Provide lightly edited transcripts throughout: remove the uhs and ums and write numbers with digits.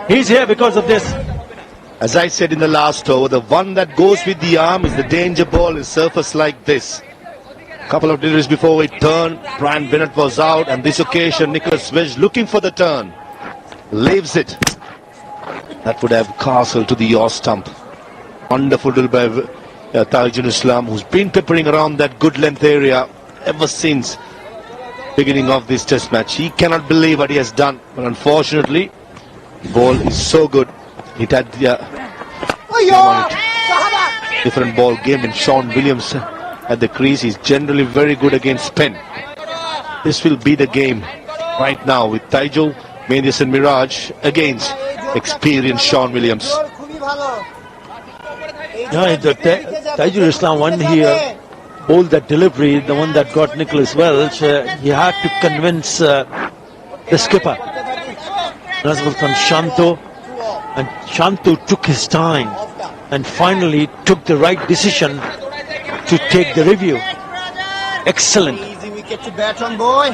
He's here because of this. As I said in the last over, the one that goes with the arm is the danger ball in surface like this. Couple of deliveries before it turned, Brian Bennett was out, and this occasion Nicholas Wedge looking for the turn. Leaves it. That would have castled to the yaw stump. Wonderful drill by Tajul Islam, who's been peppering around that good length area ever since beginning of this test match. He cannot believe what he has done, but unfortunately the ball is so good. It had the different ball game, and Sean Williams at the crease is generally very good against spin. This will be the game right now with Taijul, Mendes and Miraj against experienced Sean Williams. Yeah, Taijul Islam one here bowled that delivery, the one that got Nicholas Welch. He had to convince the skipper, Nazmul Khan Shanto, and Shanto took his time and finally took the right decision to take the review. Excellent. Easy wicket to bat on, boy.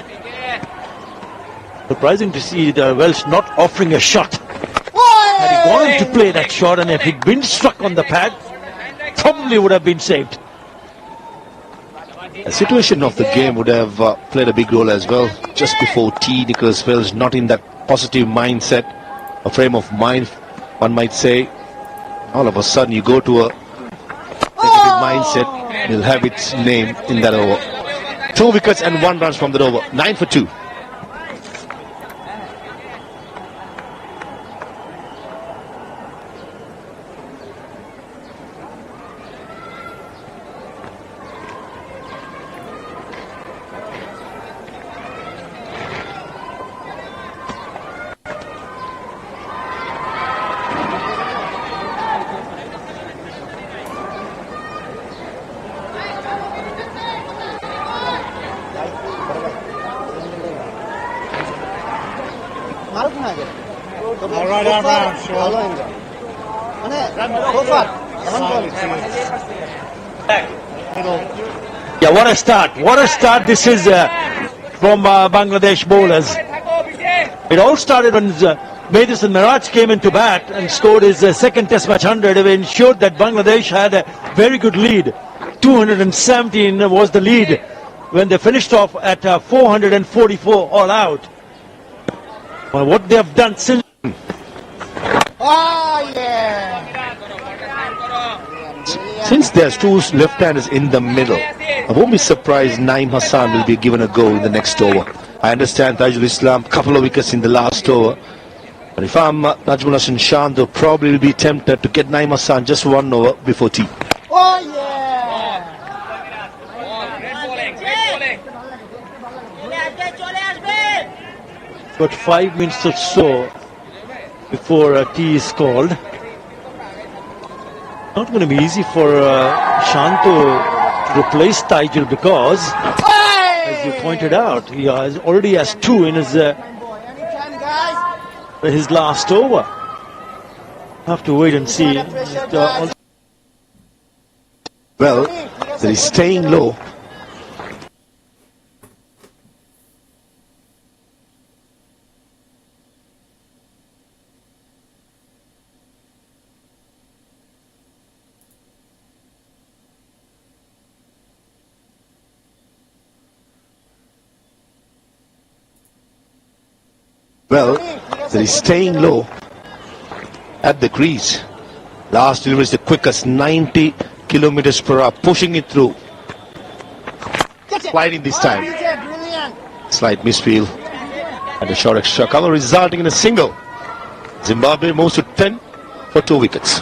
Surprising to see the Welsh not offering a shot. Had he gone to play that shot, and if he'd been struck on the pad, probably would have been saved. The situation of the game would have played a big role as well. Just before tea, Nicholas Welsh not in that positive mindset, a frame of mind, one might say. All of a sudden you go to a negative mindset, you'll have its name in that over. 2 wickets and 1 run from that over. 9 for 2. Yeah, what a start. What a start this is from Bangladesh bowlers. It all started when Mendes and Miraj came into bat and scored his second test match 100. It ensured that Bangladesh had a very good lead. 217 was the lead when they finished off at 444 all out. Well, what they have done since... Since there's 2 left-handers in the middle, I won't be surprised Naeem Hassan will be given a go in the next over. I understand Taijul Islam, couple of wickets in the last over. But if I'm Najmul Hasan Shanto, probably will be tempted to get Naeem Hassan just 1 over before tea. Got 5 minutes or so before tea is called. Not going to be easy for Shanto to replace Taijul because, as you pointed out, he already has 2 in his last over. Have to wait and see. Well, there is staying low. Well, there is staying low at the crease. Last delivery is the quickest, 90 kilometers per hour, pushing it through. Sliding this time. Slight misfield and a short extra cover, resulting in a single. Zimbabwe moves to 10 for 2 wickets.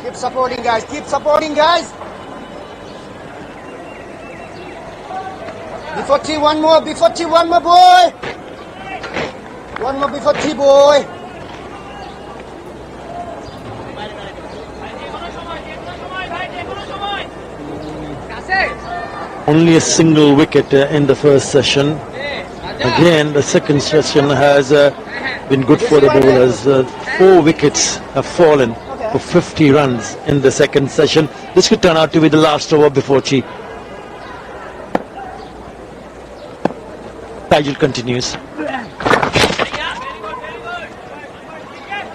Keep supporting, guys. Keep supporting, guys. Before tea, 1 more. Before tea, 1 more, boy. 1 more before tea, boy. Only a single wicket in the first session. Again, the second session has been good for the bowlers. 4 wickets have fallen for 50 runs in the second session. This could turn out to be the last over before tea. Taijul continues.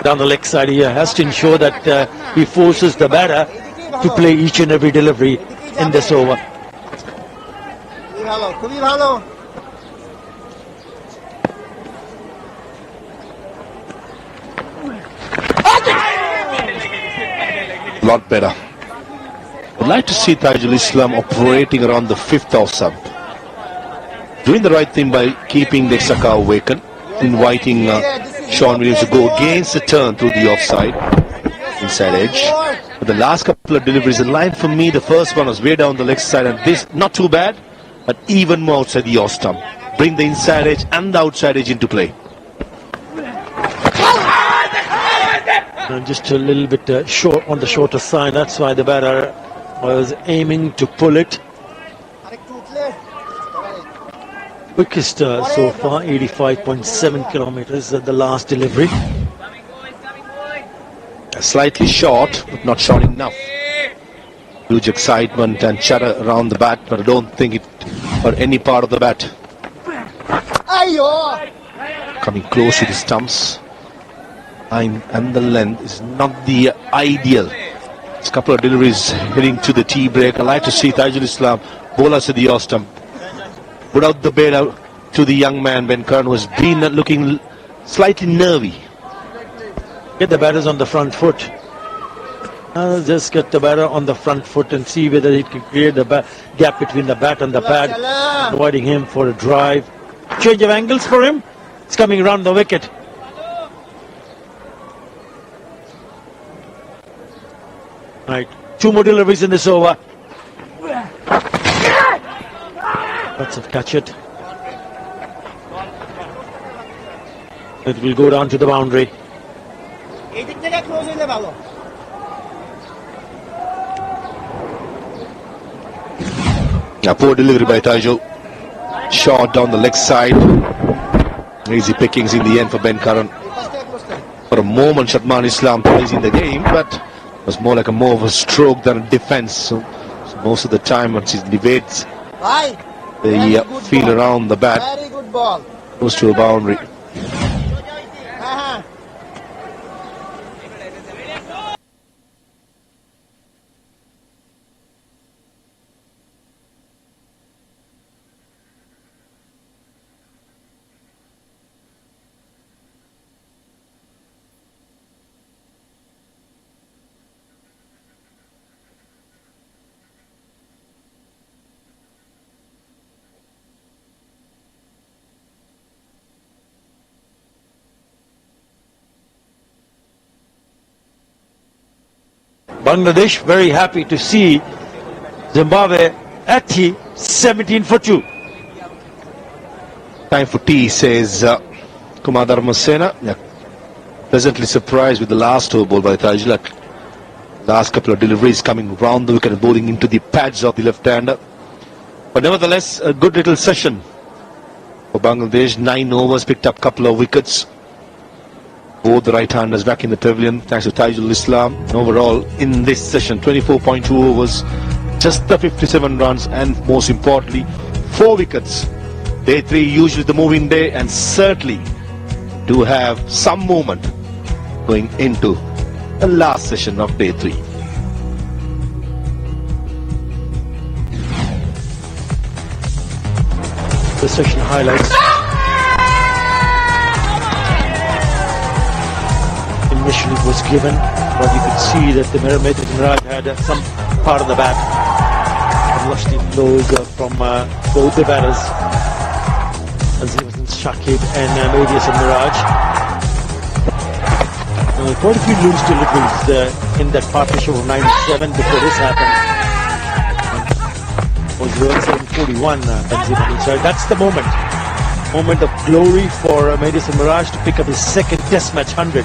Down the leg side, he has to ensure that he forces the batter to play each and every delivery in this over. Lot better. I'd like to see Taijul Islam operating around the 5th off stump. Doing the right thing by keeping the extra cover vacant, inviting Sean Williams to go against the turn through the offside, inside edge. But the last couple of deliveries in line for me, the first one was way down the leg side, and this not too bad, but even more outside the off stump. Bring the inside edge and the outside edge into play. Just a little bit short on the shorter side. That's why the batter was aiming to pull it. Quickest so far, 85.7 kilometers at the last delivery. Slightly short, but not short enough. Huge excitement and chatter around the bat, but I don't think it or any part of the bat. Coming close to the stumps. And the length is not the ideal. It's a couple of deliveries heading to the tea break. I like to see Taijul Islam bowl us to the off stump. Put out the bail to the young man Ben Curran, who has been looking slightly nervy. Get the batters on the front foot. Just get the batter on the front foot and see whether he can create the gap between the bat and the pad, providing him for a drive. Change of angles for him. It's coming around the wicket. Right, 2 more deliveries in this over. Lots of catch it. It will go down to the boundary. A poor delivery by Taijul. Shot down the leg side. Easy pickings in the end for Ben Curran. For a moment, Shadman Islam plays in the game, but it was more like more of a stroke than a defense. So most of the time, once he evades the feel around the bat, goes to a boundary. Bangladesh very happy to see Zimbabwe at tea, 17 for 2. Time for tea, says Kumar Dharmasena. Yeah. Pleasantly surprised with the last over ball by Taijul. Last couple of deliveries coming round the wicket and bowling into the pads of the left-hander. But nevertheless, a good little session for Bangladesh. 9 overs, picked up a couple of wickets. Both the right-handers back in the pavilion, thanks to Taijul Islam. Overall, in this session, 24.2 overs, just the 57 runs, and most importantly, 4 wickets. Day 3 usually the moving day, and certainly do have some movement going into the last session of day 3. The session highlights. Initially it was given, but you could see that the Mehmet Miraj had some part of the bat velocity flows from both the batters, Azimuddin Shakib and Medius and Miraj. Quite a few loose deliveries in that partnership of 97 before this happened. Was 741 so that's the moment of glory for Medius and Miraj to pick up his second test match 100.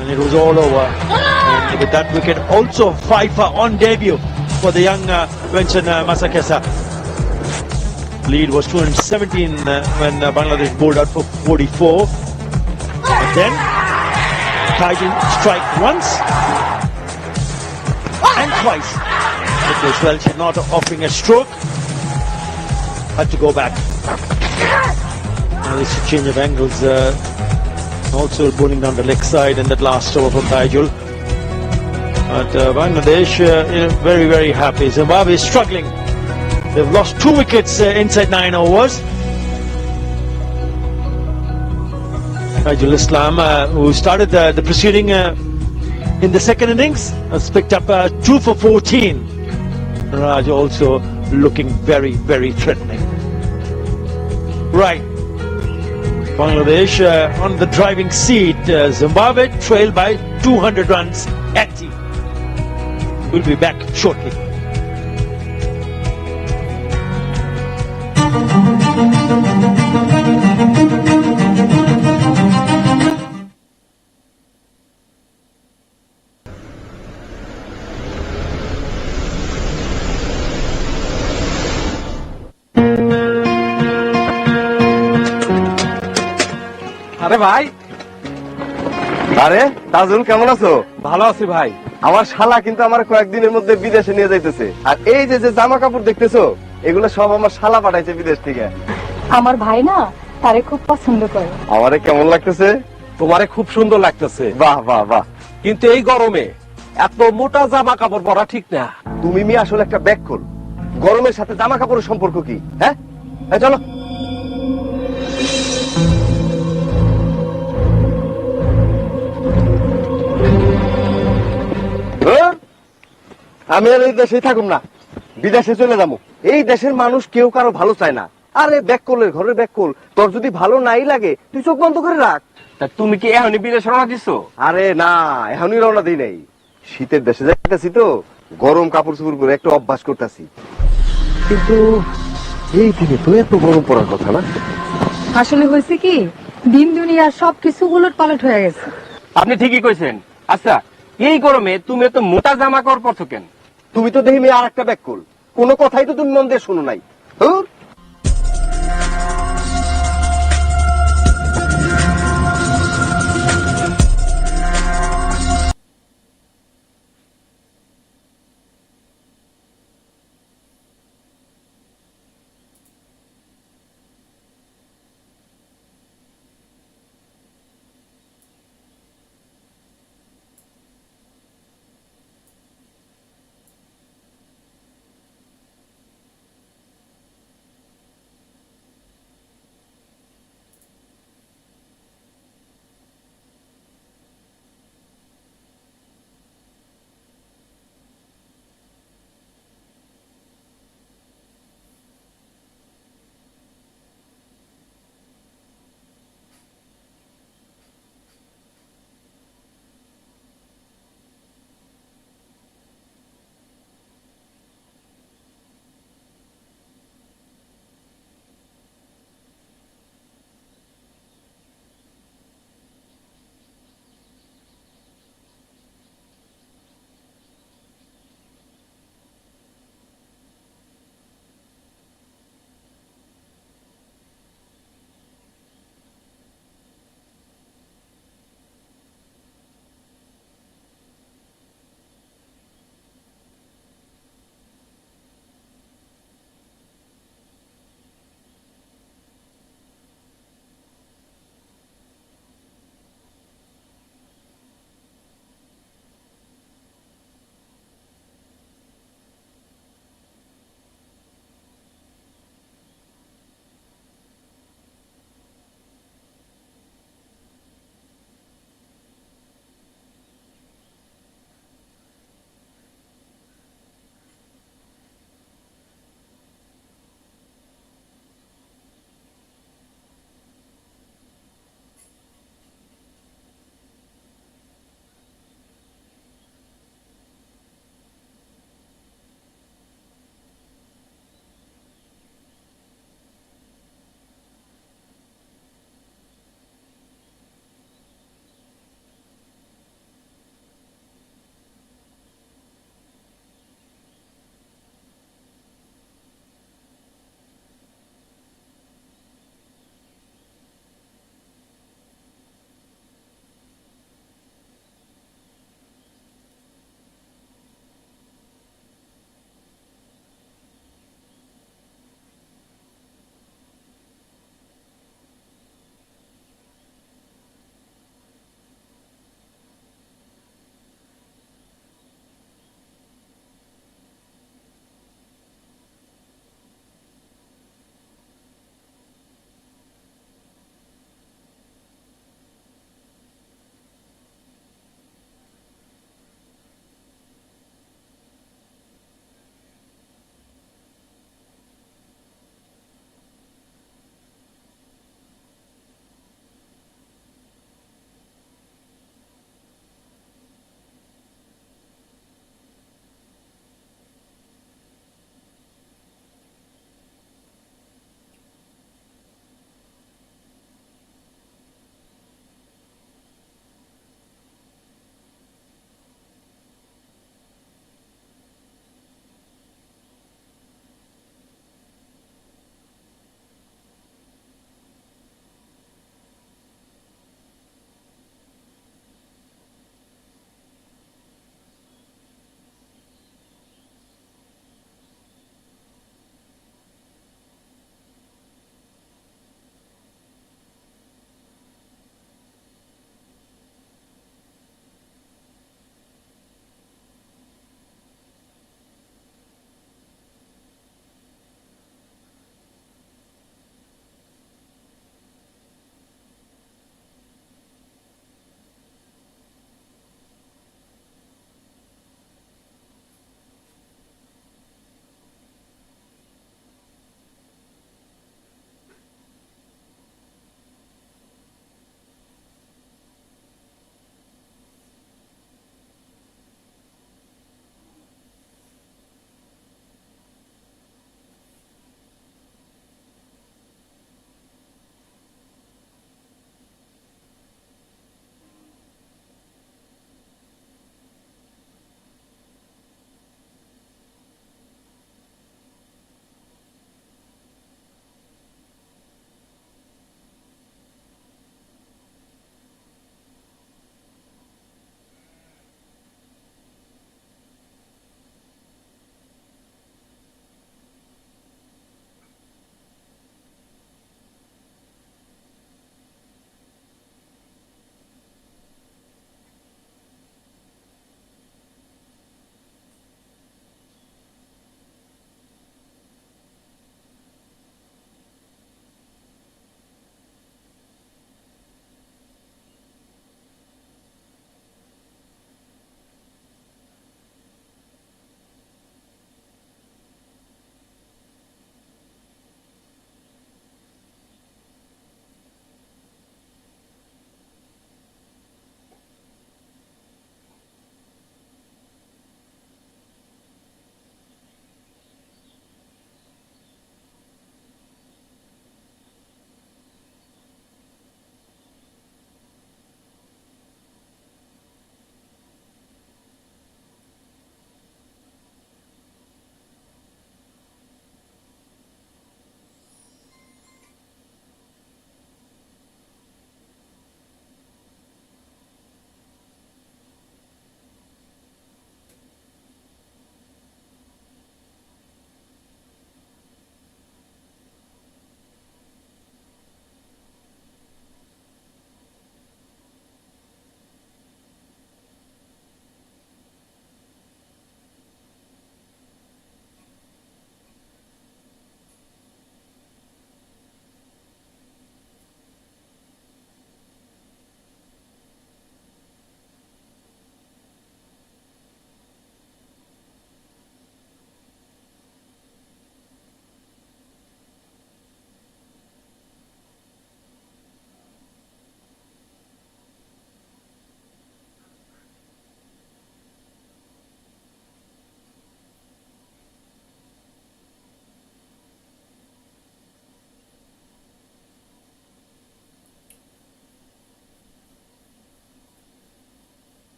And it was all over. And with that wicket, also Pfeiffer on debut for the young Vincent Masakesa. Lead was 217 when Bangladesh bowled out for 44. And then Titan strike once and twice. Nicholas Welch not offering a stroke. Had to go back. Now this is a change of angles. Also bowling down the leg side in that last over from Taijul. But Bangladesh very, very happy. Zimbabwe is struggling. They've lost 2 wickets inside 9 overs. Taijul Islam, who started the proceeding in the second innings, has picked up 2 for 14. Raj also looking very, very threatening. Right. Bangladesh on the driving seat. Zimbabwe trailed by 200 runs. 80. We'll be back shortly. আরে ভাই, আরে তাজুল কেমন আছো? ভালো আছি ভাই। আমার শালা কিন্তু আমার কয়েকদিনের মধ্যে বিদেশে নিয়ে যাইতেছে। আর এই যে যে জামা কাপড় দেখতেছো, এগুলো সব আমার শালা পাঠাইছে বিদেশ থেকে। আমার ভাই না তারে খুব পছন্দ করে। আমারে কেমন লাগতেছে? তোমারে খুব সুন্দর লাগতেছে। বাহ বাহ বাহ। কিন্তু এই গরমে এত মোটা জামা কাপড় পরা ঠিক না। তুমি মি আসলে একটা ব্যাককল। গরমের সাথে জামা কাপড়ের সম্পর্ক কি? হ্যাঁ, চলো। আমি আর এই দেশেই থাকুম না, বিদেশে চলে যাবো। এই দেশের মানুষ কেউ কারো ভালো চায় না। আরে ব্যাককলের ঘরের ব্যাককল, তোর যদি ভালো নাই লাগে তুই চোখ বন্ধ করে রাখ। তা তুমি কি এখনই বিদেশে রওনা দিছো? আরে না, এখনই রওনা দিই নাই। শীতের দেশে যাইতেছি তো, গরম কাপড় চোপড় পরে একটু অভ্যাস করতেছি। কিন্তু এই দিনে তো এত গরম পড়ার কথা না। আসলে হয়েছে কি, দিন দুনিয়ার সবকিছু উলট পালট হয়ে গেছে। আপনি ঠিকই কইছেন। আচ্ছা, এই গরমে তুমি এত মোটা জামা কাপড় পরছো কেন? তুমি তো দেখি মেয়ে আর একটা ব্যাককল, কোনো কথাই তো তুমি মন দিয়ে শোনো নাই।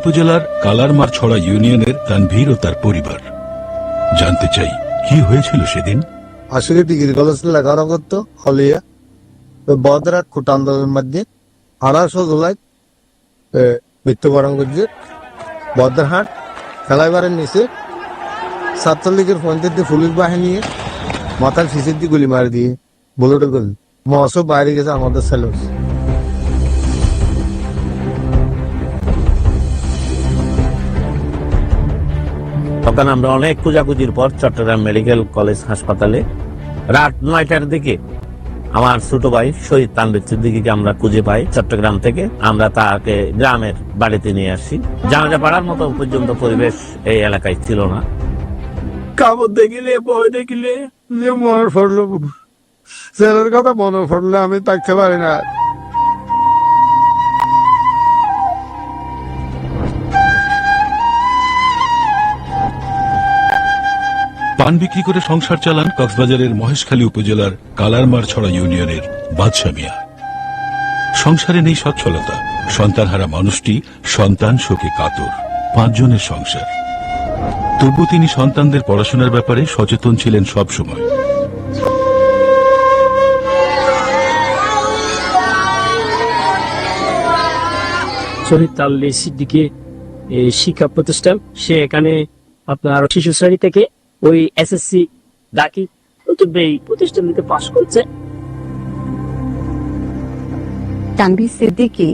উপজেলার কালারমারছড়া ইউনিয়নের তানভীর ও তার পরিবার। জানতে চাই কি হয়েছিল সেদিন। আসলে ডিগ্রি কলেজ লেখাপড়া করতো হলিয়া বদরাত খুট আন্দোলনের মধ্যে 1800 জুলাই মৃত্যুবরণ করছে। বদরহাট খেলাইবারের নিচে ছাত্রলীগের পঞ্চায়েত পুলিশ বাহিনী মাথার ফিসের দিয়ে গুলি মারি দিয়ে বুলেটে গুলি মহসব বাইরে গেছে আমাদের ছেলে। তখন আমরা অনেক খোঁজাখুঁজির পর চট্টগ্রাম মেডিকেল কলেজ হাসপাতালে রাত 9টার দিকে আমার ছোট ভাই শহীদ তানভীর সিদ্দিকীকে আমরা খুঁজে পাই। চট্টগ্রাম থেকে আমরা তাকে গ্রামের বাড়িতে নিয়ে আসি। জানাজা পাড়ার মতো পর্যন্ত পরিবেশ এই এলাকায় ছিল না। কাপড় দেখিলে বই দেখিলে যে মনে পড়লো, ছেলের কথা মনে পড়লে আমি থাকতে পারি না। পান বিক্রি করে সংসার চালান কক্সবাজারের মহেশখালী উপজেলার কালারমারছড়া ইউনিয়নের বাদশা মিয়া। সংসারে নেই সচ্ছলতা। সন্তানহারা মানুষটি সন্তান শোকে কাতর। 5 জনের সংসার। তবু তিনি সন্তানদের পড়াশোনার ব্যাপারে সচেতন ছিলেন সব সময়। শহীদ তানভীর সিদ্দিকী শিক্ষা প্রতিষ্ঠান, সে এখানে আপনার শিশু শ্রেণী থেকে ওই এসএসসি দাখিল এই প্রতিষ্ঠান থেকে পাশ করছে। তানভীর সিদ্দিকী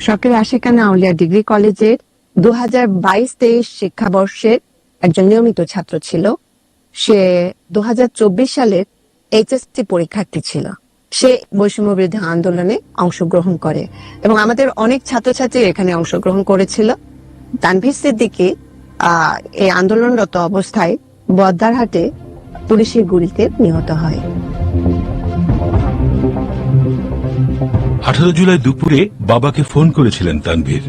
সরকারি আশিকানা আউলিয়া ডিগ্রি কলেজের 2022-23 শিক্ষাবর্ষের একজন নিয়মিত ছাত্র ছিল। সে 2024 সালের এইচএসসি পরীক্ষার্থী ছিল। সে বৈষম্য বিরোধী আন্দোলনে অংশগ্রহণ করে এবং আমাদের অনেক ছাত্রছাত্রী এখানে অংশগ্রহণ করেছিল। তানভীর সিদ্দিকী এই আন্দোলনরত অবস্থায় বদ্দারহাটে পুলিশের গুলিতে নিহত হয়। 18 জুলাই দুপুরে বাবাকে ফোন করেছিলেন তানভীর।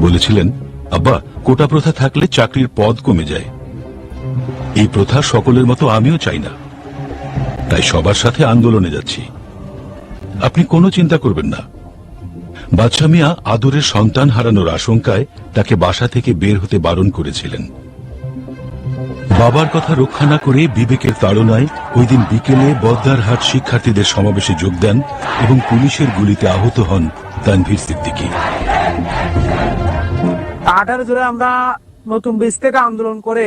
বলেছিলেন, আব্বা, কোটা প্রথা থাকলে চাকরির পদ কমে যায়। এই প্রথা সকলের মতো আমিও চাই না, তাই সবার সাথে আন্দোলনে যাচ্ছি। আপনি কোনো চিন্তা করবেন না। বাদশা মিয়া আদরের সন্তান হারানোর আশঙ্কায় তাকে বাসা থেকে বের হতে বারণ করেছিলেন। বাবার কথা রক্ষা না করে বিবেকের তাড়নায় ওই দিন বিকেলে বদ্দারহাট শিক্ষার্থীদের সমাবেশে যোগ দেন এবং পুলিশের গুলিতে আহত হন তানভীর সিদ্দিকী। 18 জুলাই আমরা নতুন ব্রিজ থেকে আন্দোলন করে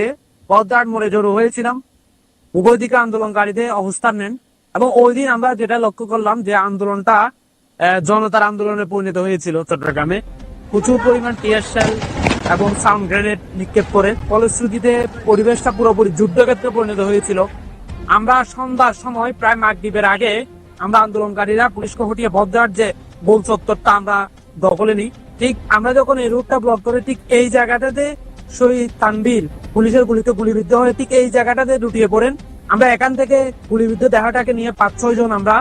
বদ্দারহাট মোড়ে জড়ো হয়েছিলাম। উভয় দিকে আন্দোলনকারীদের অবস্থান নেন এবং ওই দিন আমরা যেটা লক্ষ্য করলাম যে আন্দোলনটা জনতার আন্দোলনে পরিণত হয়েছিল। চট্টগ্রামে প্রচুর পরিমাণ টিয়ার শেল এবং সাউন্ড গ্রেনেড নিক্ষেপ করে ফলশ্রুতিতে পরিবেশটা পুরোপুরি যুদ্ধক্ষেত্রে পরিণত হয়েছিল। আমরা সন্ধ্যার সময় প্রায় মাগরিবের আগে আমরা আন্দোলনকারীরা পুলিশকে হটিয়ে বদ্দারহাট যে গোল চত্বরটা আমরা দখলে নিই। ঠিক আমরা যখন এই রুটটা ব্লক করে ঠিক এই জায়গাটাতে শহীদ তানভীর পুলিশের গুলিতে গুলিবিদ্ধ হয়ে ঠিক এই জায়গাটাতে লুটিয়ে পড়েন। আমরা এখান থেকে গুলিবিদ্ধ দেহটাকে নিয়ে 5-6 জন আমরা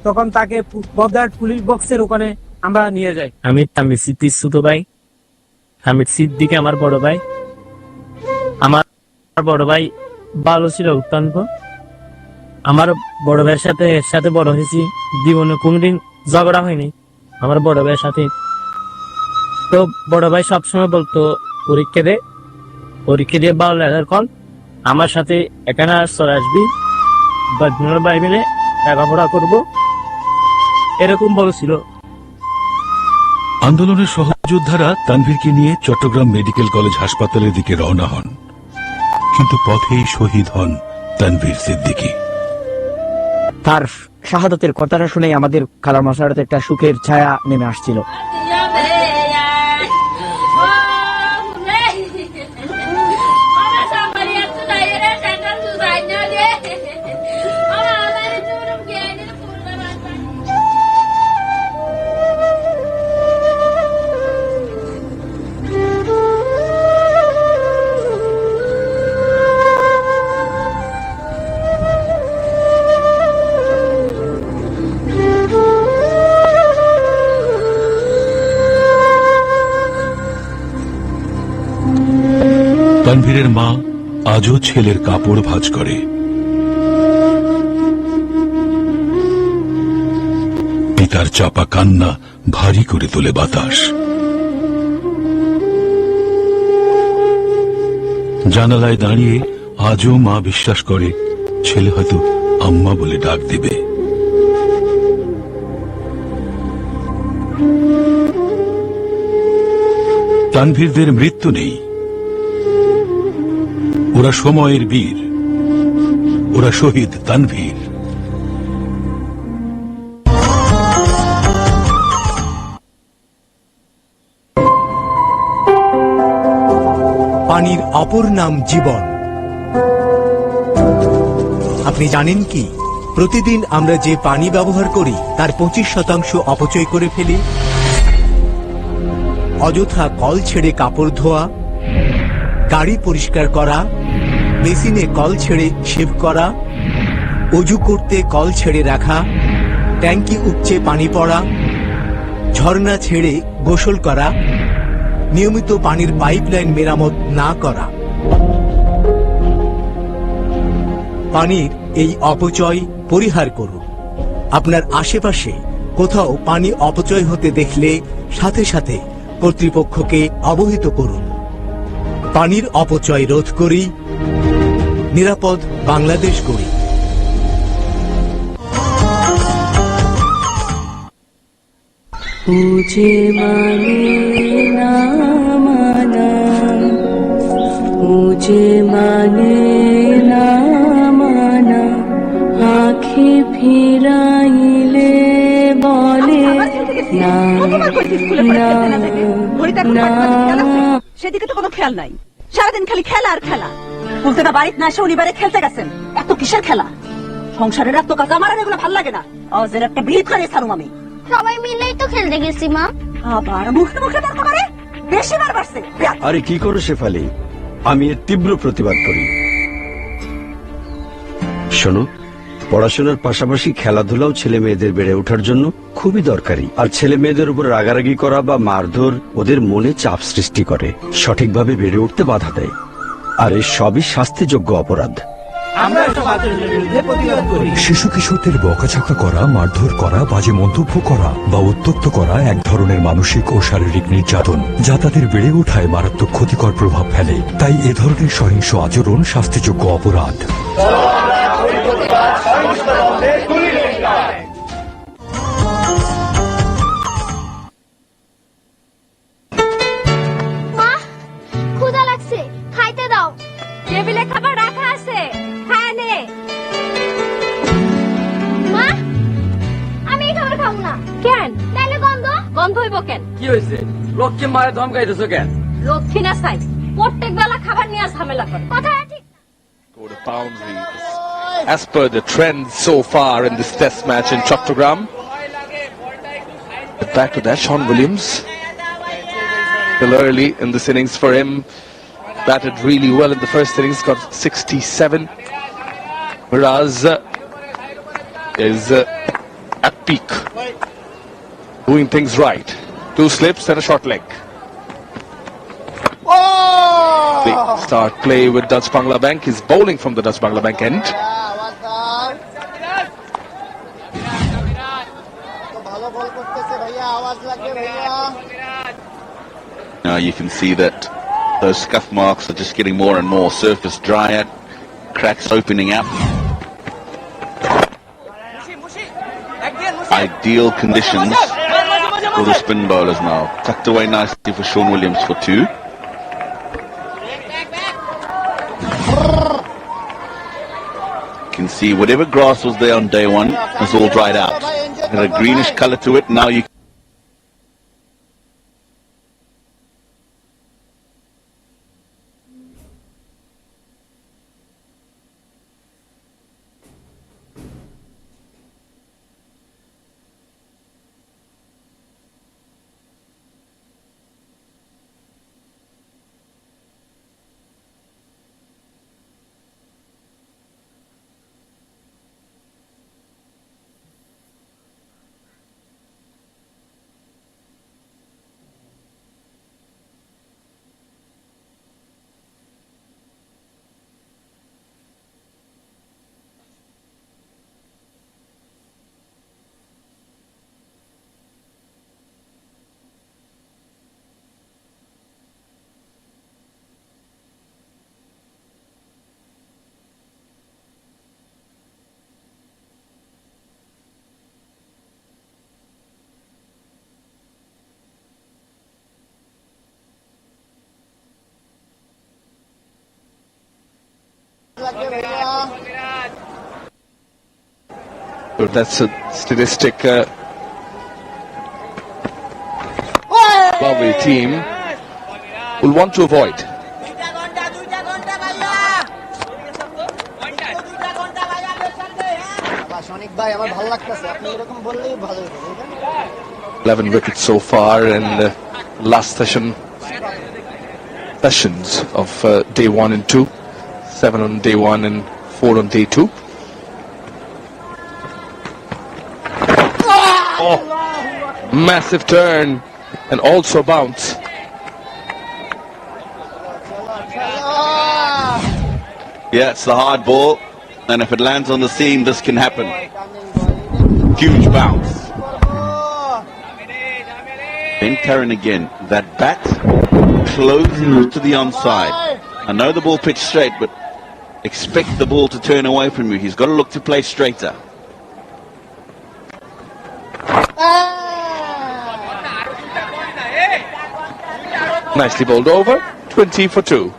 তখন তাকে বদ্দারহাট পুলিশ বক্সের ওখানে আমরা নিয়ে যাই। আমি তানভীর সিদ্দিকীর ছোট ভাই। হামিদ সিদ্দিকী আমার বড় ভাই। আমার বড় ভাই ভালো ছিল, অত্যন্ত। আমার বড় ভাইয়ের সাথে বড় হয়েছি। জীবনে কোনদিন ঝগড়া হয়নি আমার বড় ভাইয়ের সাথে। তো বড় ভাই সবসময় বলতো, পরীক্ষা দিয়ে ভালো লেখার কল আমার সাথে এখানে চলে আসবি, বাইবেলে লেখাপড়া করবো, এরকম বলেছিল। আন্দোলনের সহযোদ্ধারা তানভীরকে নিয়ে চট্টগ্রাম মেডিকেল কলেজ হাসপাতালের দিকে রওনা হন, কিন্তু পথেই শহীদ হন তানভীর সিদ্দিকী। তার শাহাদাতের কথাটা শুনে আমাদের কালারমারছড়াতে একটা সুখের ছায়া নেমে আসছিল। তানভীরের মা আজও ছেলের কাপড় ভাঁজ করে। পিতার চাপা কান্না ভারী করে তোলে বাতাস। জানালায় দাঁড়িয়ে আজও মা বিশ্বাস করে ছেলে হয়তো আম্মা বলে ডাক দেবে। তানভীরদের মৃত্যু নেই, ওরা সময়ের বীর, ওরা শহীদ তানভীর। পানির অপর নাম জীবন। আপনি জানেন কি, প্রতিদিন আমরা যে পানি ব্যবহার করি তার 25% অপচয় করে ফেলি। অযথা কল ছেড়ে কাপড় ধোয়া, গাড়ি পরিষ্কার করা, বেসিনে কল ছেড়ে শেভ করা, অজু করতে কল ছেড়ে রাখা, ট্যাঙ্কি উপচে পানি পড়া, ঝর্ণা ছেড়ে গোসল করা, নিয়মিত পানির পাইপলাইন মেরামত না করা। পানির এই অপচয় পরিহার করুন। আপনার আশেপাশে কোথাও পানি অপচয় হতে দেখলে সাথে সাথে কর্তৃপক্ষকে অবহিত করুন। পানির অপচয় রোধ করি, নিরাপদ বাংলাদেশ গড়ি। मुझे माने ना माना, मुझे माने ना माना, आँखें फिराइले बोले ना ना ना। সেদিকে তো কোনো খেয়াল নাই, সারাদিন খালি খেলা আর খেলা। বলতে না বাড়িতে না এসে উনিবারে খেলতে গেছেন, এত কিসের খেলা? সংসারের এত কাজ আমার আর এগুলো ভাল লাগে না। আজের একটা বিহিত করে ছাড়ুম আমি। সবাই মিলেই তো খেলতে গেছি মা। আবার মুখে মুখে তর্ক করে, বেশি বার বাড়ছে। আরে কি করো শেফালি, আমি এর তীব্র প্রতিবাদ করি। শোনো, পড়াশোনার পাশাপাশি খেলাধুলাও ছেলে মেয়েদের বেড়ে ওঠার জন্য খুবই দরকারি। আর ছেলে মেয়েদের উপর রাগারাগি করা বা মারধর ওদের মনে চাপ সৃষ্টি করে, সঠিকভাবে বেড়ে উঠতে বাধা দেয়। আর এই সবই শাস্তিযোগ্য অপরাধ। শিশু কিশোরদের বকাঝকা করা, মারধর করা, বাজে মন্তব্য করা বা উত্ত্যক্ত করা এক ধরনের মানসিক ও শারীরিক নির্যাতন, যা তাদের বেড়ে ওঠায় মারাত্মক ক্ষতিকর প্রভাব ফেলে। তাই এ ধরনের সহিংস আচরণ শাস্তিযোগ্য অপরাধ। মা, ক্ষুধা লাগছে, খাইতে দাও। টেবিলে খাবার রাখা আছে, খায় নে। মা, আমি এই খাবার খাবো না। কেন? তাইলে গন্ধ। গন্ধ হইব কেন? কি হয়েছে? লক্ষ্মী মারে ধমকাইতেছো কেন? লক্ষ্মী না চাই, প্রত্যেক বেলা খাবার নিয়ে ঝামেলা করে। কথা ঠিক। The boundary as per the trend so far in this test match in Chattogram. Back to that, Sean Williams. Still early in this innings for him. Batted really well in the first innings, got 67. Whereas is at peak, doing things right. 2 slips and a short leg. They start play with Dutch Bangla Bank. He's bowling from the Dutch Bangla Bank end. Now you can see that those scuff marks are just getting more and more surface drier, cracks opening up. Ideal conditions for the spin bowlers now. Tucked away nicely for Sean Williams for 2. You can see whatever grass was there on day 1 has all dried out. Got a greenish colour to it. Now you So that's a statistic Zimbabwe team will want to avoid. অনেক ভাই আমার ভালো লাগতেছে আপনি এরকম বললেই ভালো হতো 11 wickets so far in the last sessions of day 1 and 2. 7 on day 1 and 4 on day 2. Oh, massive turn and also bounce. Yeah, it's the hard ball, and if it lands on the seam, this can happen. Huge bounce. Ben Taran again. That bat closing to the onside. I know the ball pitched straight, but expect the ball to turn away from you. He's got to look to play straighter. Nicely bowled over. 20 for 2.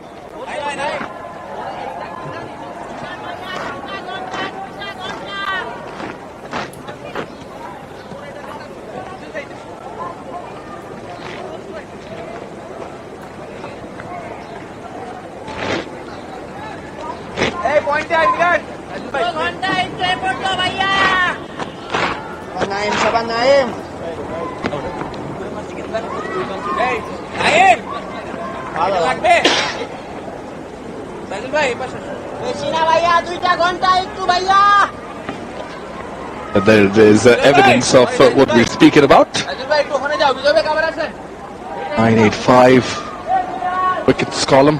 There is evidence of what we're speaking about. 985 wickets column.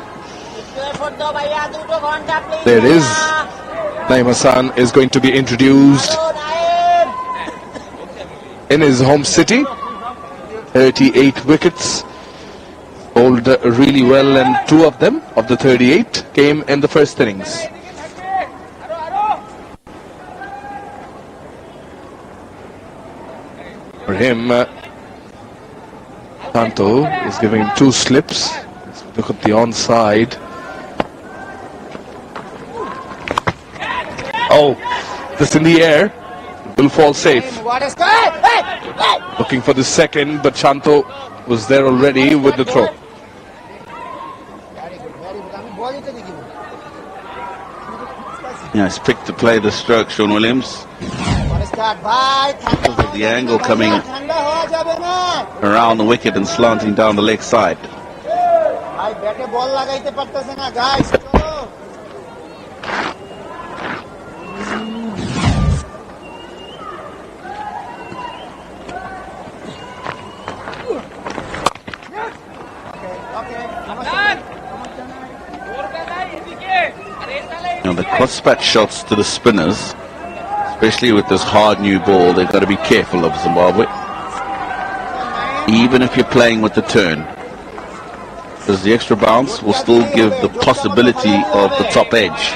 There is. Naim Hassan is going to be introduced in his home city. 38 wickets. Bowled really well, and 2 of them, of the 38, came in the first innings. For him, Santo is giving him 2 slips. Let's look at the onside. Oh, this in the air. Will fall safe. Looking for the second, but Shanto was there already with the throw. Yeah, it's picked to play the stroke, Sean Williams. Because of the angle coming around the wicket and slanting down the leg side. Now the cross-pat shots to the spinners, especially with this hard new ball, they've got to be careful of Zimbabwe. Even if you're playing with the turn, because the extra bounce will still give the possibility of the top edge.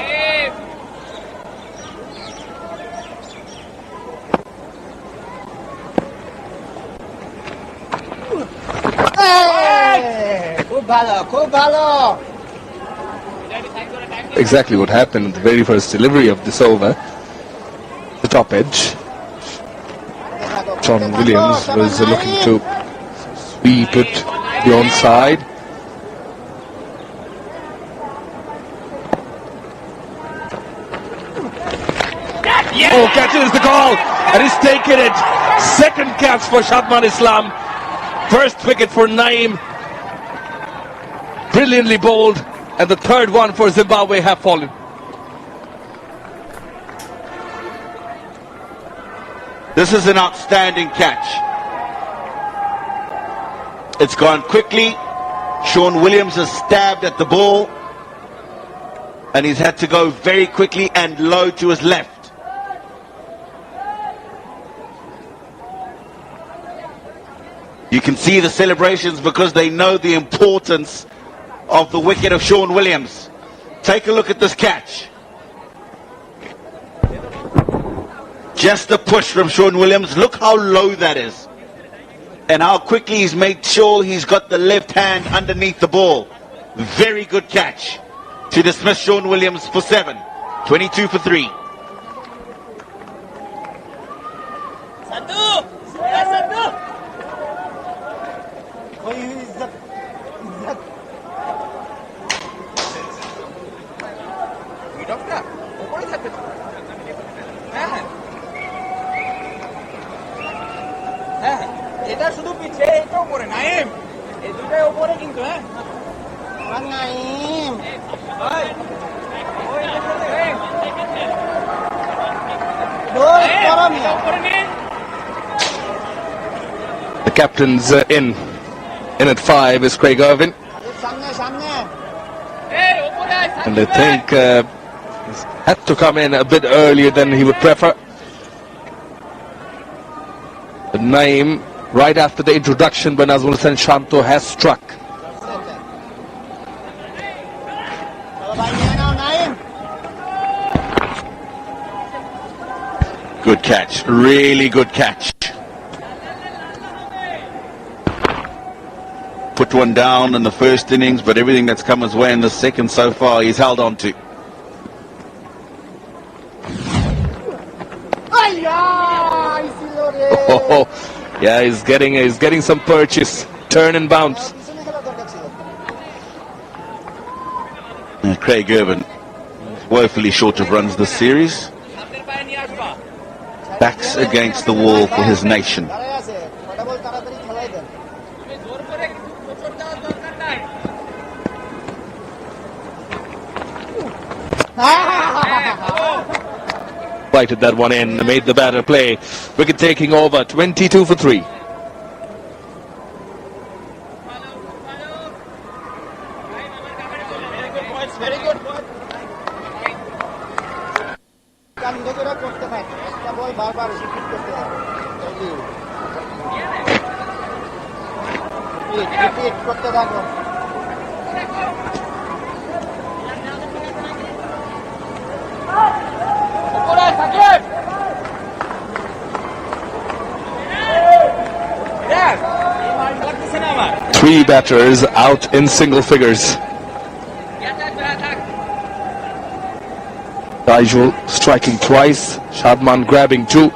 Exactly what happened in the very first delivery of this over. The top edge. Sean Williams was looking to sweep it the onside. Oh, catches the call, and he's taken it. Second catch for Shadman Islam. First wicket for Naim. Brilliantly bowled, and the third one for Zimbabwe have fallen. This is an outstanding catch. It's gone quickly. Sean Williams has stabbed at the ball, and he's had to go very quickly and low to his left. You can see the celebrations because they know the importance of the wicket of Sean Williams. Take a look at this catch. Just a push from Sean Williams. Look how low that is. And how quickly he's made sure he's got the left hand underneath the ball. Very good catch to dismiss Sean Williams for 7. 22 for 3. এটা শুধু পিছে, এটা উপরে নাইম, এই দুটাই উপরে কিন্তু। হ্যাঁ Naim The captain's in at 5 is Craig Irvin. And I think he's had to come in a bit earlier than he would prefer. But Naeem, right after the introduction by Nazmul Hussain Shanto, has struck. Good catch, really good catch. Put one down in the first innings, but everything that's come his way in the second so far, he's held on to. Oh, yeah, he's getting some purchase. Turn and bounce. Craig Irvin, woefully short of runs this series. Backs against the wall for his nation. Righted that one in, made the batter play. Wicket taking over, 22 for 3. Three batters out in single figures. Taijul striking twice, Shadman grabbing 2.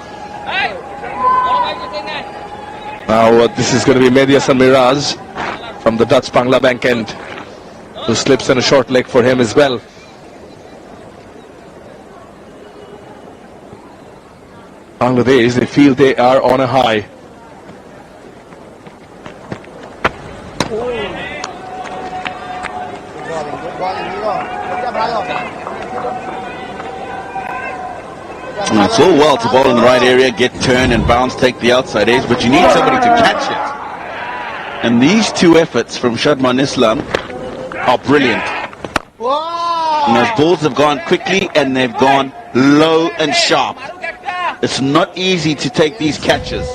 Now this is going to be Medias and Miraj from the Dutch Bangla Bank end, who slips in a short leg for him as well. Bangladesh, they feel they are on a high. It's all well to bowl in the right area, get turn and bounce, take the outside edge, but you need somebody to catch it. And these two efforts from Shadman Islam are brilliant. And those balls have gone quickly and they've gone low and sharp. It's not easy to take these catches.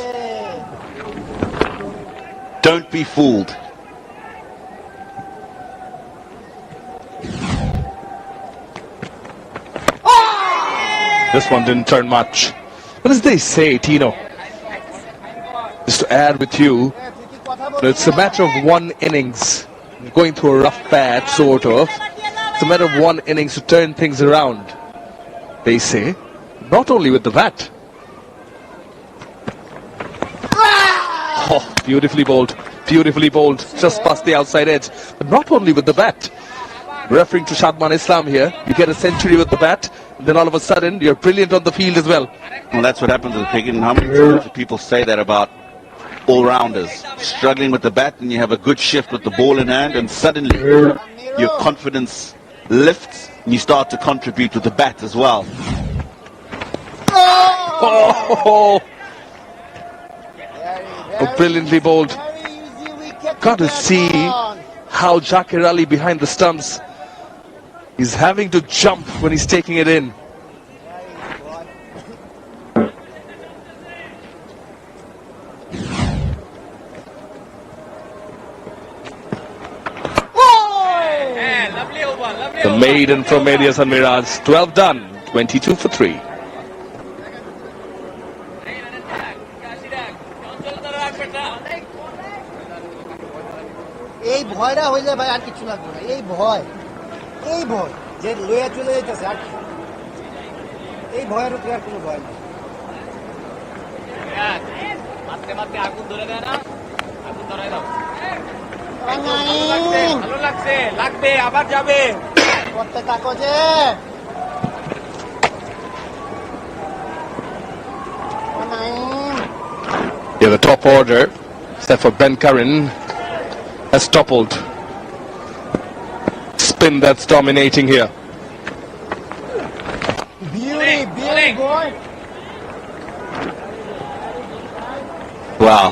Don't be fooled. This one didn't turn much. But as they say, Tino, just to add with you, it's a matter of one innings, going through a rough patch, sort of. It's a matter of one innings to turn things around. They say, not only with the bat. Oh, beautifully bowled, just past the outside edge. But not only with the bat. Referring to Shadman Islam here, you get a century with the bat, and then all of a sudden you're brilliant on the field as well. Well, that's what happens with cricket. And how many times do people say that about all-rounders? Struggling with the bat, and you have a good shift with the ball in hand, and suddenly your confidence lifts, and you start to contribute with the bat as well. Oh, brilliantly bowled. Got to see how Zakir Ali behind the stumps is having to jump when he's taking it in. The maiden from Medias and Miraj, 12 done, 22 for 3. এই ভয়টা হইলে ভাই আর কিছু লাগবে না। এই ভয় যে লইয়া চলে যাইতেছে, আর এই ভয়ের উপরে আর কোনো ভয় নেই। লাগবে আবার যাবে করতে থাকো যে Yeah, the top order, except for Ben Curran, has toppled. Spin that's dominating here. Beauty boy. Wow.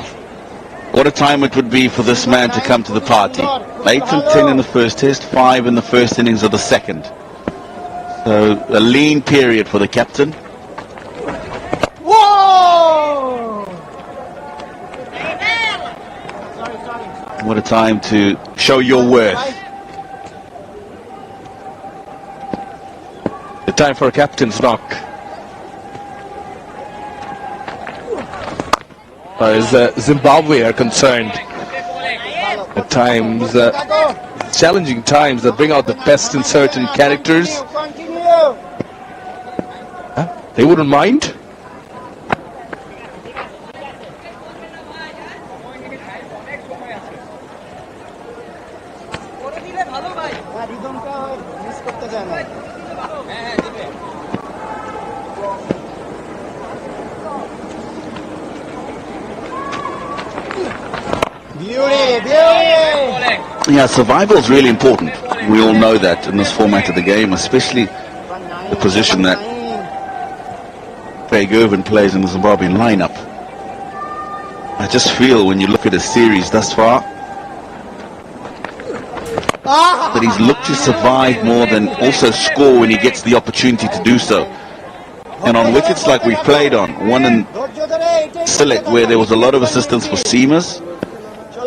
What a time it would be for this man to come to the party. 8 and 10 in the first test, 5 in the first innings of the second. So a lean period for the captain. Whoa! What a time to show your worth. The time for a captain's knock. As Zimbabwe are concerned, at times, challenging times that bring out the best in certain characters. They wouldn't mind. Yeah, survival is really important. We all know that in this format of the game, especially the position that Craig Irvin plays in the Zimbabwean lineup. I just feel when you look at his series thus far that he's looked to survive more than also score when he gets the opportunity to do so. And on wickets like we played on, one in Select where there was a lot of assistance for seamers,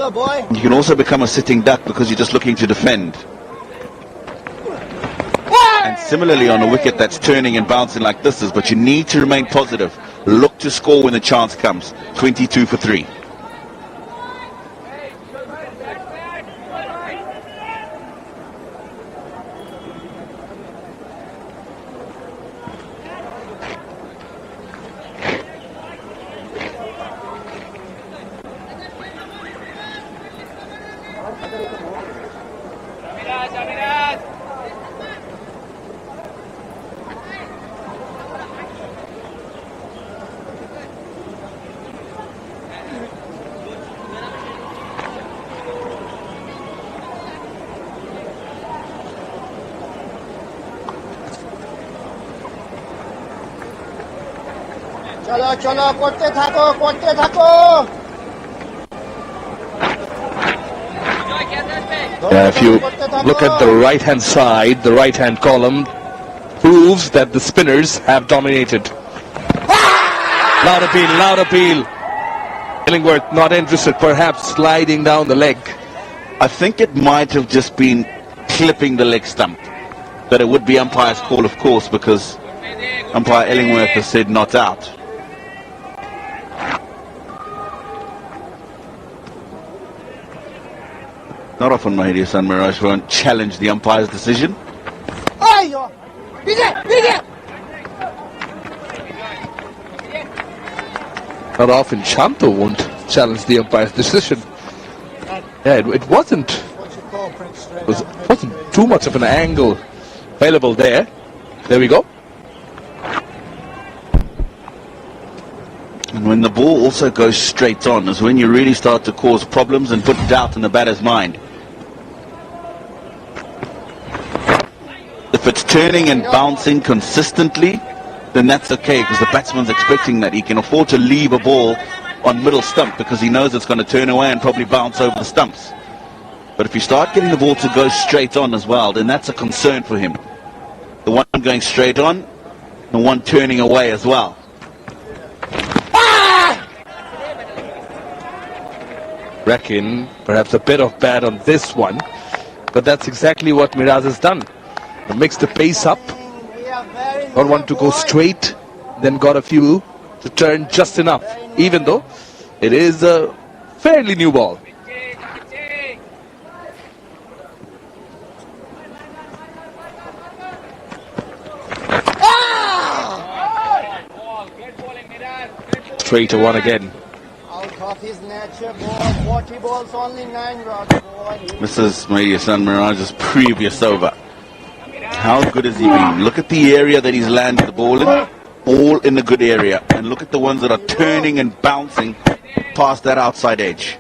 you can also become a sitting duck because you're just looking to defend. And similarly on a wicket that's turning and bouncing like this is, but you need to remain positive. Look to score when the chance comes. 22 for 3. চলো চলো করতে থাকো করতে থাকো If you look at the right-hand side, the right-hand column proves that the spinners have dominated. Loud appeal, loud appeal. Illingworth not interested, perhaps sliding down the leg. I think it might have just been clipping the leg stump. But it would be umpire's call, of course, because umpire Illingworth has said not out. Not often Mahdi Hassan Miraj won't challenge the umpire's decision. Not often Shanto won't challenge the umpire's decision. Yeah, it wasn't too much of an angle available there. There we go. And when the ball also goes straight on is when you really start to cause problems and put doubt in the batter's mind. If it's turning and bouncing consistently, then that's okay because the batsman's expecting that. He can afford to leave a ball on middle stump because he knows it's going to turn away and probably bounce over the stumps. But if you start getting the ball to go straight on as well, then that's a concern for him. The one going straight on, the one turning away as well. Reckon perhaps a bit of bad on this one, but that's exactly what Miraz has done. Mixed the pace up, got one to go straight, then got a few to turn just enough, even though it is a fairly new ball. Straight to one again. of his nature, boy. 40 balls, only 9 rods, boy. This is my son Miraj's previous over. How good has he been? Look at the area that he's landed the ball in. All in a good area. And look at the ones that are turning and bouncing past that outside edge.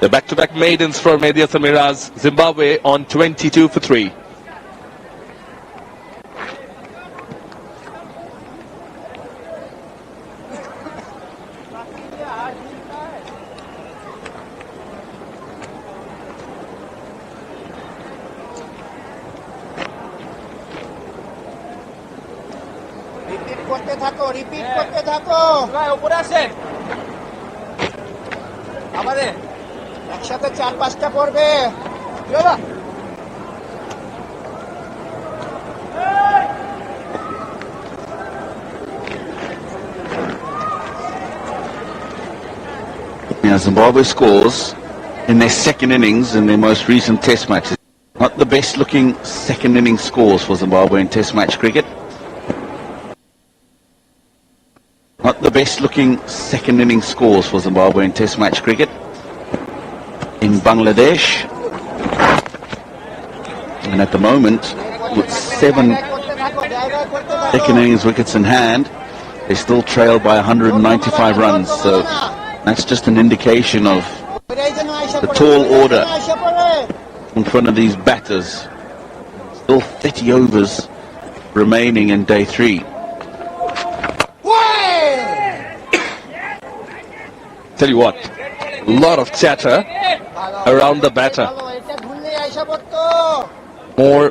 The back-to-back maidens for Medias and Miraz. Zimbabwe on 22 for 3. Repeat করতে থাকো উপরে আসেন আমাদের একসাথে 4-5টা পড়বে বাবা Zimbabwe scores in their second innings in their most recent test matches. Not the best looking second inning scores for Zimbabwe in test match cricket. Not the best looking second inning scores for Zimbabwe in test match cricket. In Bangladesh, and at the moment with 7 second innings wickets in hand, they still trail by 195 runs, so that's just an indication of the tall order in front of these batters. Still 30 overs remaining in day 3. Tell you what, a lot of chatter around the batter. More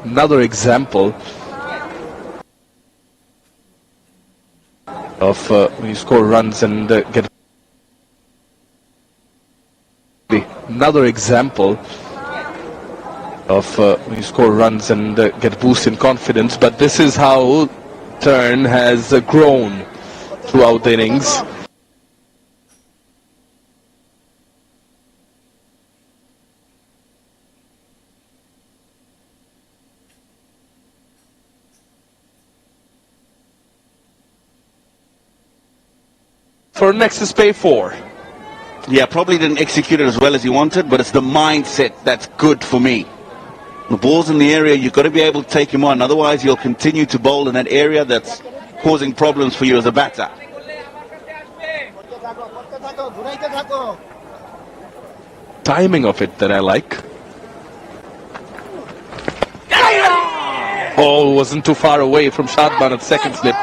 another example of when you score runs and get another example of when you score runs and get a boost in confidence, but this is how Turn has grown throughout the innings. For next is pay 4. Yeah, probably didn't execute it as well as he wanted, but it's the mindset that's good for me. The ball's in the area, you've got to be able to take him on, otherwise you'll continue to bowl in that area that's causing problems for you as a batter. Timing of it that I like. Oh, wasn't too far away from Shadman at second slip.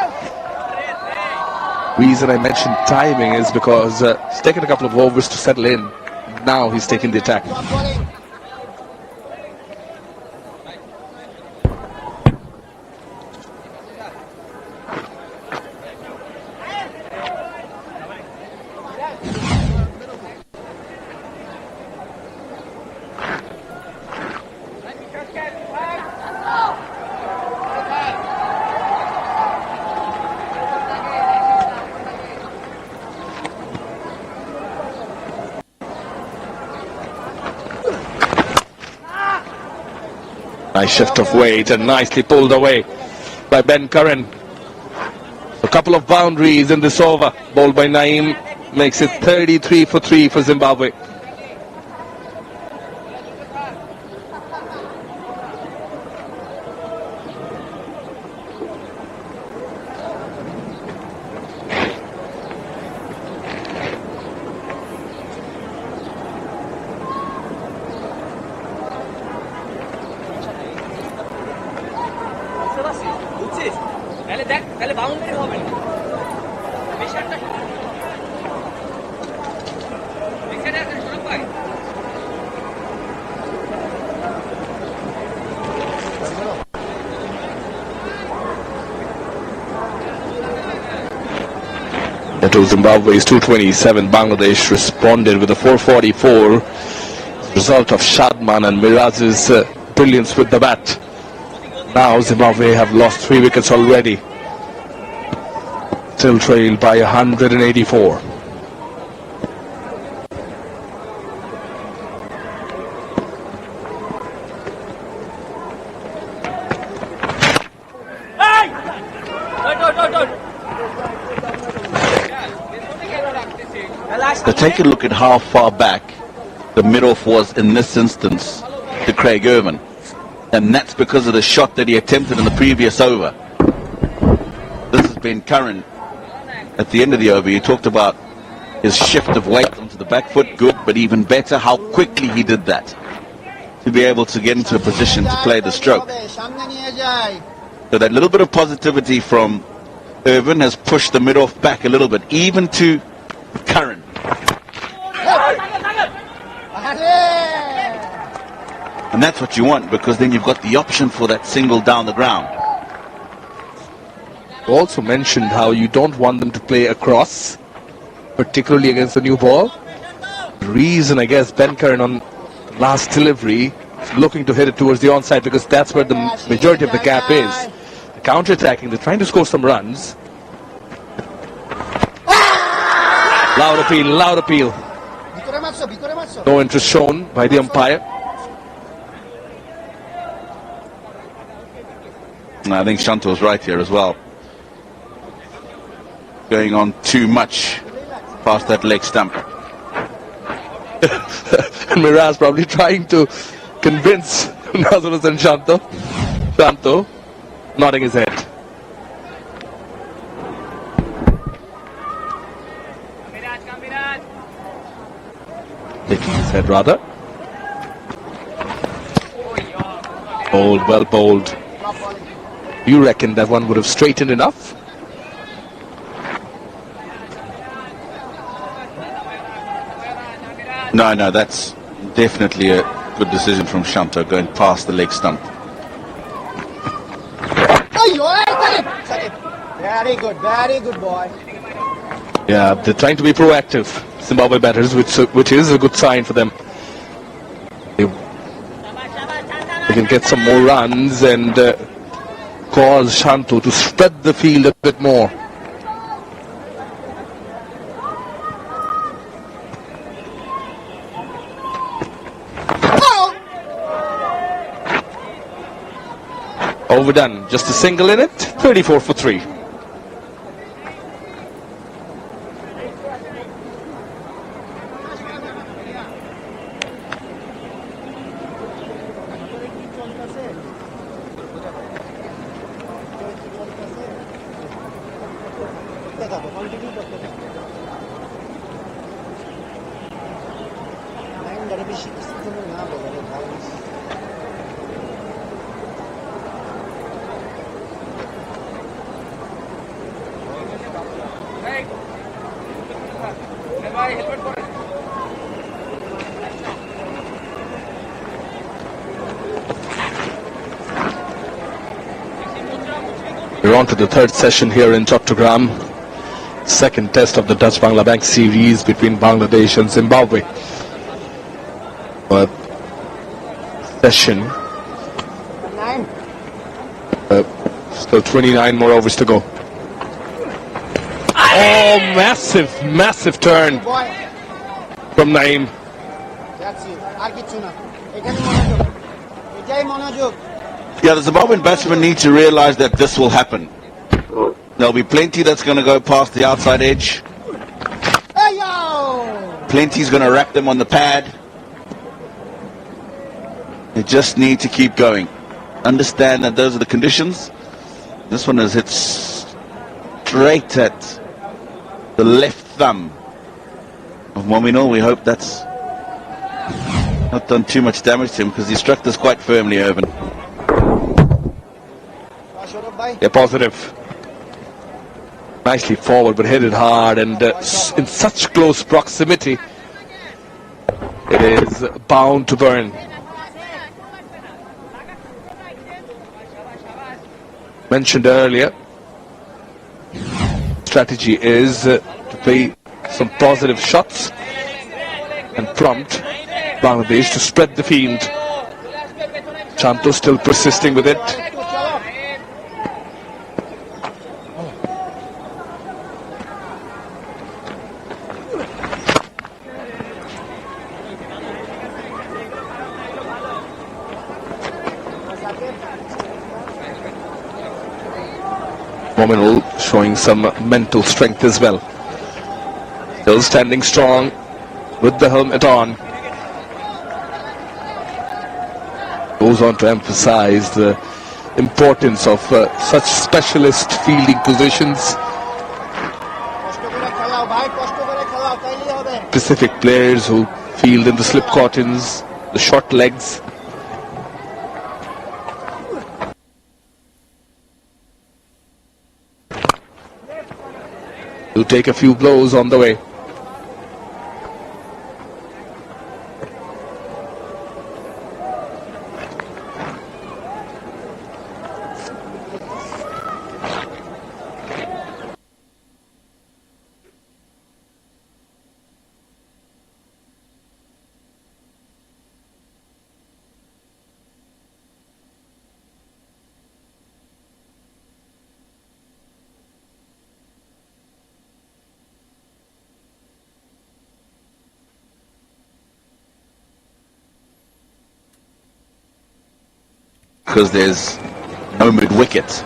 Reason I mentioned timing is because it's taken a couple of overs to settle in. Now he's taking the attack. Nice shift of weight and nicely pulled away by Ben Curran. A couple of boundaries in this over. Bowled by Naeem makes it 33 for 3 for Zimbabwe. To Zimbabwe's 227, Bangladesh responded with a 444. Result of Shadman and Miraz's brilliance with the bat. Now Zimbabwe have lost 3 wickets already. Still trailed by 184. So take a look at how far back the mid-off was in this instance to Craig Irvin. And that's because of the shot that he attempted in the previous over. This has been Curran at the end of the over. You talked about his shift of weight onto the back foot, good, but even better how quickly he did that to be able to get into a position to play the stroke. So that little bit of positivity from Irvin has pushed the mid-off back a little bit, even to Curran. And that's what you want, because then you've got the option for that single down the ground. You also mentioned how you don't want them to play across, particularly against the new ball. The reason, I guess, Ben Curran on last delivery is looking to hit it towards the onside, because that's where the majority of the gap is. They're counter-attacking, they're trying to score some runs. Loud appeal, loud appeal. No interest shown by the umpire. I think Shanto's right here as well. Going on too much past that leg stump. And Miraz probably trying to convince Nazarus and Shanto. Shanto nodding his head. Taking his head rather. Bowled, well bowled. You reckon that one would have straightened enough? No, that's definitely a good decision from Shanto, going past the leg stump. Very good boy. Yeah, they're trying to be proactive, Zimbabwe batters, which is a good sign for them. They can get some more runs and cause Shanto to spread the field a bit more. Overdone, just a single in it, 34 for 3. We're on to the third session here in Chattogram, second test of the Dutch-Bangla Bank series between Bangladesh and Zimbabwe. Session. Still 29 more overs to go. Oh, massive turn from Naeem. Yeah, the Zimbabwean batsmen need to realize that this will happen. There'll be plenty that's going to go past the outside edge. Plenty's going to wrap them on the pad. They just need to keep going. Understand that those are the conditions. This one has hit straight at the left thumb of Momino. We hope that's not done too much damage to him, because he struck this quite firmly, Irvin. Yeah, positive. Nicely forward, but hit it hard, and in such close proximity, it is bound to burn. Mentioned earlier, strategy is to play some positive shots and prompt Bangladesh to spread the field. Shanto still persisting with it. Phenomenal, showing some mental strength as well. Still standing strong with the helmet on. Goes on to emphasize the importance of such specialist fielding positions. Specific players who field in the slip cottons, the short legs. Will take a few blows on the way. Because there's no mid-wicket.